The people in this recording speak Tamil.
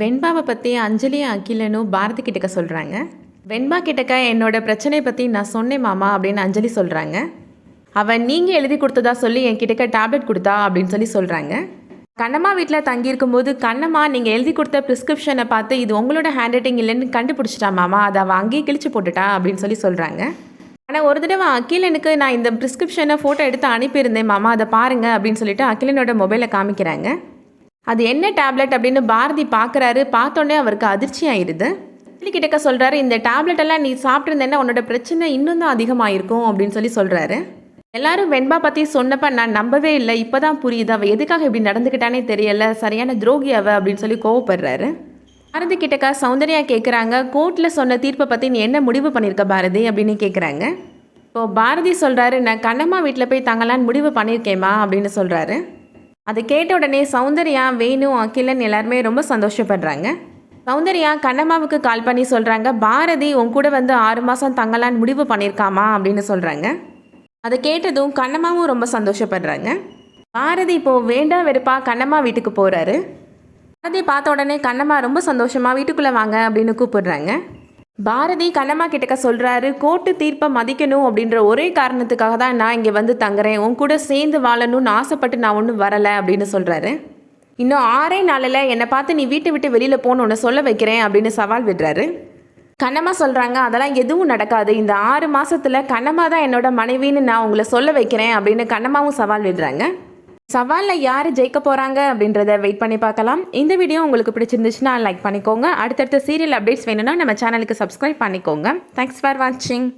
வெண்பாவை பற்றி அஞ்சலியும் அகிலனும் பாரதி கிட்டக்க சொல்கிறாங்க. வெண்பா கிட்டக்க என்னோட பிரச்சனை பற்றி நான் சொன்னேன் மாமா அப்படின்னு அஞ்சலி சொல்கிறாங்க. அவன் நீங்கள் எழுதி கொடுத்ததா சொல்லி என் கிட்டக்க டேப்லெட் கொடுத்தா அப்படின்னு சொல்லி சொல்கிறாங்க. கண்ணம்மா வீட்டில் தங்கியிருக்கும் போது கண்ணம்மா நீங்கள் எழுதி கொடுத்த ப்ரிஸ்கிரிப்ஷனை பார்த்து இது உங்களோட ஹேண்ட் ரைட்டிங் இல்லைன்னு கண்டுபிடிச்சிட்டா மாமா, அதை அவன் அங்கேயே கிழிச்சு போட்டுட்டா அப்படின்னு சொல்லி சொல்கிறாங்க. ஆனால் ஒரு தடவை அகிலனுக்கு நான் இந்த ப்ரிஸ்கிரிப்ஷனை ஃபோட்டோ எடுத்து அனுப்பியிருந்தேன் மாமா, அதை பாருங்கள் அப்படின்னு சொல்லிட்டு அகிலனோட மொபைலை காமிக்கிறாங்க. அது என்ன டேப்லெட் அப்படின்னு பாரதி பார்க்குறாரு. பார்த்தோன்னே அவருக்கு அதிர்ச்சி ஆயிடுது. கிட்டக்க சொல்கிறாரு, இந்த டேப்லெட் எல்லாம் நீ சாப்பிட்ருந்தேன்னா உன்னோட பிரச்சனை இன்னும் தான் அதிகமாகிருக்கும் அப்படின்னு சொல்லி சொல்கிறாரு. எல்லாரும் வெண்பா பற்றி சொன்னப்ப நான் நம்பவே இல்லை, இப்போ தான் புரியுது அவள் எதுக்காக இப்படி நடந்துக்கிட்டானே தெரியல, சரியான துரோகி அவ அப்படின்னு சொல்லி கோவப்படுறாரு. பாரதி கிட்டக்கா சௌந்தர்யா கேட்குறாங்க, கோர்ட்டில் சொன்ன தீர்ப்பை பற்றி நீ என்ன முடிவு பண்ணியிருக்க பாரதி அப்படின்னு கேட்குறாங்க. இப்போது பாரதி சொல்கிறாரு, நான் கண்ணம்மா வீட்டில் போய் தங்கலான்னு முடிவு பண்ணியிருக்கேம்மா அப்படின்னு சொல்கிறாரு. அதை கேட்ட உடனே சௌந்தர்யா, வேணு, அகிலன் எல்லாருமே ரொம்ப சந்தோஷப்படுறாங்க. சௌந்தர்யா கண்ணம்மாவுக்கு கால் பண்ணி சொல்கிறாங்க, பாரதி உன் கூட வந்து 6 மாதம் தங்கலான்னு முடிவு பண்ணியிருக்காமா அப்படின்னு சொல்கிறாங்க. அதை கேட்டதும் கண்ணம்மாவும் ரொம்ப சந்தோஷப்படுறாங்க. பாரதி இப்போது வேண்டா வெறுப்பா கண்ணம்மா வீட்டுக்கு போகிறாரு. பாரதி பார்த்த உடனே கண்ணம்மா ரொம்ப சந்தோஷமாக வீட்டுக்குள்ளே வாங்க அப்படின்னு கூப்பிடுறாங்க. பாரதி கண்ணம்மா கிட்டக்க சொல்கிறாரு, கோர்ட்டு தீர்ப்பை மதிக்கணும் அப்படின்ற ஒரே காரணத்துக்காக தான் நான் இங்கே வந்து தங்குறேன், உன் கூட சேர்ந்து வாழணும்னு ஆசைப்பட்டு நான் ஒன்றும் வரலை அப்படின்னு சொல்கிறாரு. இன்னும் 6 நாளில் என்னை பார்த்து நீ வீட்டை விட்டு வெளியில் போகணுன்னு சொல்ல வைக்கிறேன் அப்படின்னு சவால் விடுறாரு. கண்ணம்மா சொல்கிறாங்க, அதெல்லாம் எதுவும் நடக்காது, இந்த 6 மாதத்தில் கண்ணம்மா தான் என்னோட மனைவின்னு நான் உங்களை சொல்ல வைக்கிறேன் அப்படின்னு கண்ணம்மாவும் சவால் விடுறாங்க. சவாலில் யார் ஜெயிக்க போகிறாங்க அப்படின்றத வெயிட் பண்ணி பார்க்கலாம். இந்த வீடியோ உங்களுக்கு பிடிச்சிருந்துச்சுன்னா லைக் பண்ணிக்கோங்க. அடுத்தடுத்த சீரியல் அப்டேட்ஸ் வேணும்னா நம்ம சேனலுக்கு சப்ஸ்கிரைப் பண்ணிக்கோங்க. தேங்க்ஸ் ஃபார் வாட்சிங்.